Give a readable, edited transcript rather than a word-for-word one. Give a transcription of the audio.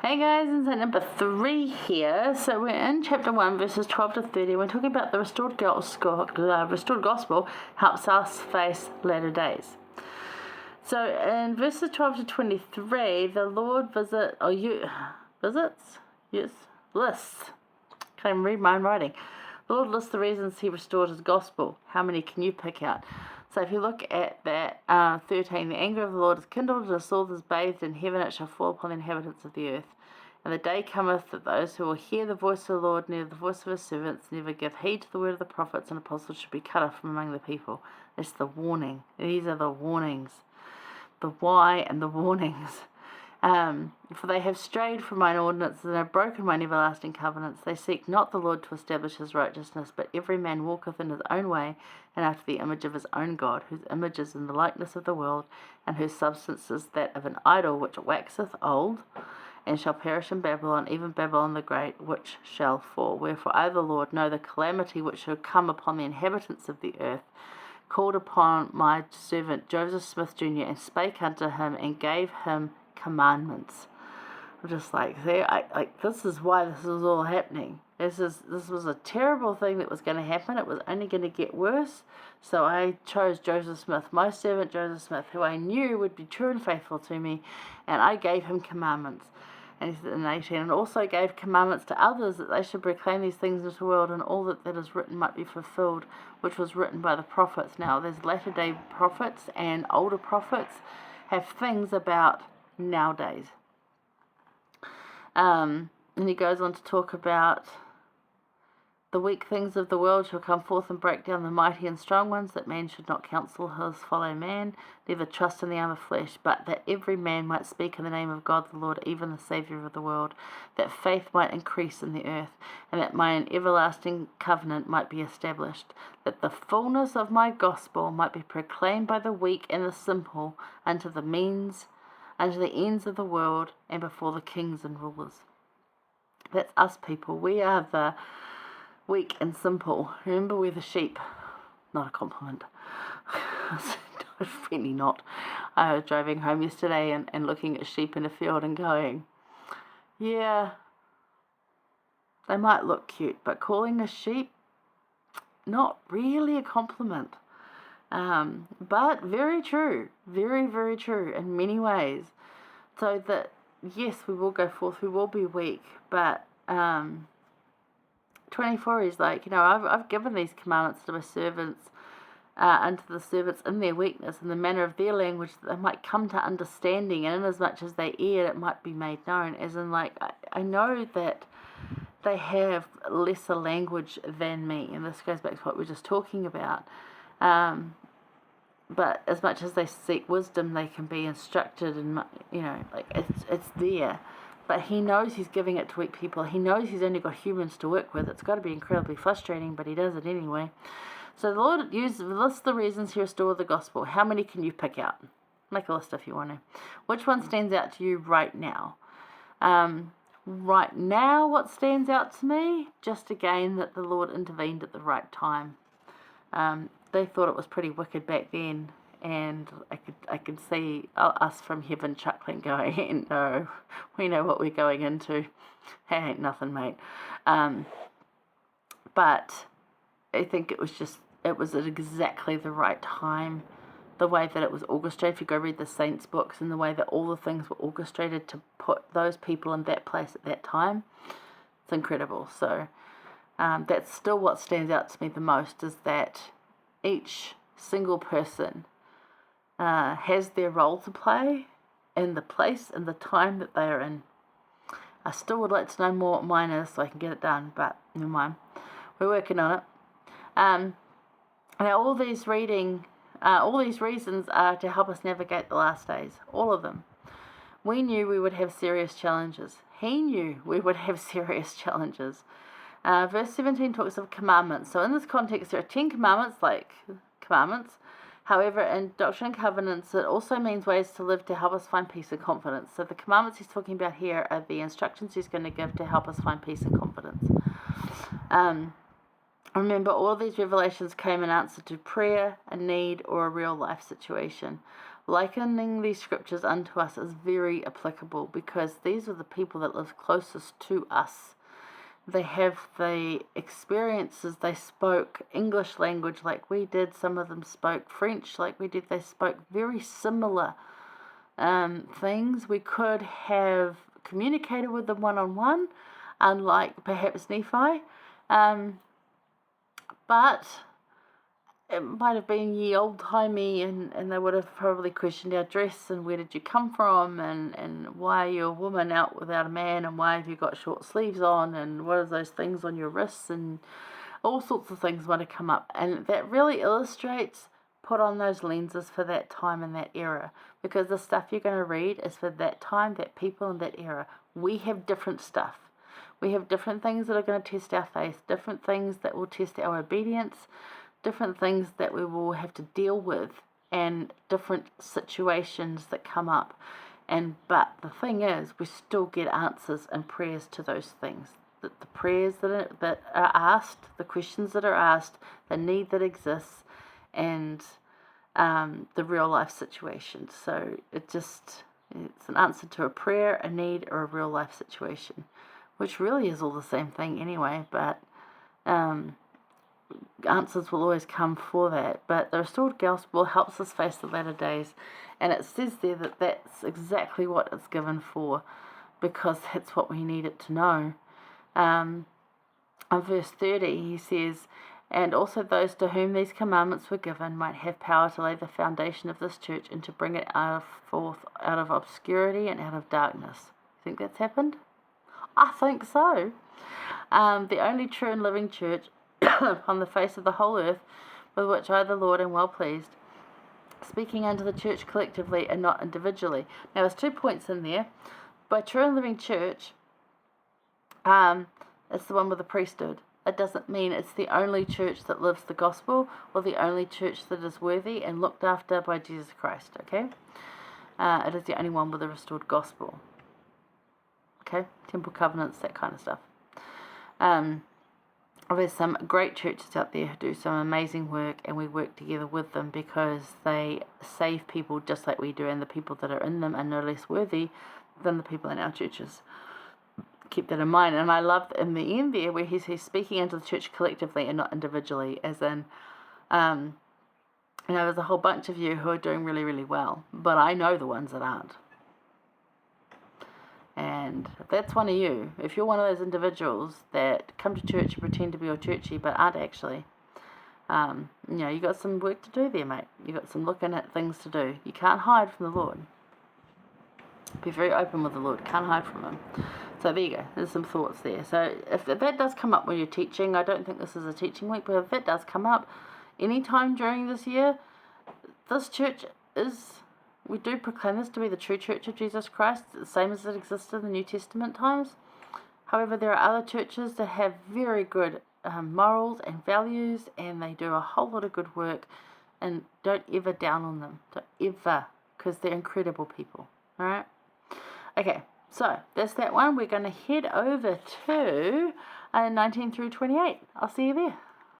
Hey guys, inside number 3 here. So we're in chapter 1, verses 12 to 30. We're talking about the restored gospel helps us face latter days. So in verses 12 to 23, the Lord lists. Can't even read my own writing. The Lord lists the reasons he restored his gospel. How many can you pick out? So if you look at that 13, the anger of the Lord is kindled, and a sword is bathed in heaven, it shall fall upon the inhabitants of the earth. And the day cometh that those who will hear the voice of the Lord, neither the voice of his servants, never give heed to the word of the prophets and apostles, should be cut off from among the people. That's the warning. These are the warnings. The why and the warnings. For they have strayed from mine ordinances and have broken mine everlasting covenants. They seek not the Lord to establish his righteousness, but every man walketh in his own way, and after the image of his own God, whose image is in the likeness of the world, and whose substance is that of an idol which waxeth old, and shall perish in Babylon, even Babylon the great, which shall fall. Wherefore I, the Lord, know the calamity which shall come upon the inhabitants of the earth, called upon my servant Joseph Smith Jr., and spake unto him, and gave him commandments. I'm just like, this is why this is all happening. This was a terrible thing that was going to happen. It was only going to get worse. So I chose Joseph Smith, my servant Joseph Smith, who I knew would be true and faithful to me, and I gave him commandments. And he said in 18, and also gave commandments to others that they should proclaim these things into the world, and all that is written might be fulfilled, which was written by the prophets. Now, there's latter-day prophets and older prophets have things about nowadays. And he goes on to talk about the weak things of the world shall come forth and break down the mighty and strong ones, that man should not counsel his fellow man, neither trust in the arm of flesh, but that every man might speak in the name of God the Lord, even the Saviour of the world, that faith might increase in the earth, and that mine everlasting covenant might be established, that the fullness of my gospel might be proclaimed by the weak and the simple unto the ends of the world, and before the kings and rulers. That's us people. We are the weak and simple. Remember, we're the sheep. Not a compliment. Really not. I was driving home yesterday and looking at sheep in a field and going, yeah, they might look cute, but calling a sheep, not really a compliment. But very true. Very, very true in many ways. So that, yes, we will go forth, we will be weak, but 24 is like, I've given these commandments to my servants, unto the servants in their weakness, in the manner of their language, that they might come to understanding, and inasmuch as they erred, it might be made known. As in, like, I know that they have lesser language than me, and this goes back to what we were just talking about. But as much as they seek wisdom, they can be instructed, and it's there. But he knows he's giving it to weak people. He knows he's only got humans to work with. It's got to be incredibly frustrating, but he does it anyway. So the Lord lists the reasons he restored the gospel. How many can you pick out? Make a list if you want to. Which one stands out to you right now? Right now, what stands out to me? Just again that the Lord intervened at the right time. They thought it was pretty wicked back then. And I could see us from heaven chuckling, going, no, we know what we're going into. Hey, ain't nothing, mate. But I think it was at exactly the right time. The way that it was orchestrated, if you go read the saints' books, and the way that all the things were orchestrated to put those people in that place at that time, it's incredible. So that's still what stands out to me the most, is that each single person has their role to play in the place and the time that they are in. I still would like to know more what mine is so I can get it done, but never mind. We're working on it. Now all these reasons are to help us navigate the last days. All of them. We knew we would have serious challenges. He knew we would have serious challenges. Verse 17 talks of commandments. So in this context, there are 10 commandments, like commandments. However, in Doctrine and Covenants, it also means ways to live to help us find peace and confidence. So the commandments he's talking about here are the instructions he's going to give to help us find peace and confidence. Remember, all of these revelations came in answer to prayer, a need, or a real life situation. Likening these scriptures unto us is very applicable because these are the people that live closest to us. They have the experiences. They spoke English language like we did. Some of them spoke French like we did. They spoke very similar things. We could have communicated with them one-on-one, unlike perhaps Nephi. But it might have been ye old-timey, and they would have probably questioned our dress and where did you come from, and why are you a woman out without a man, and why have you got short sleeves on, and what are those things on your wrists, and all sorts of things might have come up. And that really illustrates, put on those lenses for that time and that era, because the stuff you're going to read is for that time, that people, and that era. We have different stuff. We have different things that are going to test our faith, different things that will test our obedience, different things that we will have to deal with, and different situations that come up. But the thing is, we still get answers and prayers to those things. The prayers that are asked, the questions that are asked, the need that exists, and the real life situations. So it's an answer to a prayer, a need, or a real life situation, which really is all the same thing anyway, but answers will always come for that. But the restored gospel helps us face the latter days, and it says there that that's exactly what it's given for, because that's what we need it to know. On verse 30 he says, and also those to whom these commandments were given might have power to lay the foundation of this church and to bring it forth out of obscurity and out of darkness. Think that's happened? I think so. The only true and living church upon the face of the whole earth, with which I, the Lord, am well pleased, speaking unto the church collectively and not individually. Now, there's 2 points in there. By true and living church, it's the one with the priesthood. It doesn't mean it's the only church that lives the gospel or the only church that is worthy and looked after by Jesus Christ, okay? It is the only one with a restored gospel. Okay? Temple covenants, that kind of stuff. There's some great churches out there who do some amazing work, and we work together with them because they save people just like we do, and the people that are in them are no less worthy than the people in our churches. Keep that in mind. And I love in the end there where he's speaking into the church collectively and not individually, as in, there's a whole bunch of you who are doing really, really well, but I know the ones that aren't. And if that's one of you, if you're one of those individuals that come to church and pretend to be all churchy but aren't actually, you got some work to do there, mate. You got some looking at things to do. You can't hide from the Lord. Be very open with the Lord. Can't hide from Him. So there you go. There's some thoughts there. So if that does come up when you're teaching, I don't think this is a teaching week, but if that does come up anytime during this year, this church we do proclaim this to be the true church of Jesus Christ, the same as it existed in the New Testament times. However, there are other churches that have very good morals and values, and they do a whole lot of good work, and don't ever down on them. Don't ever, because they're incredible people. All right? Okay, so that's that one. We're going to head over to 19 through 28. I'll see you there.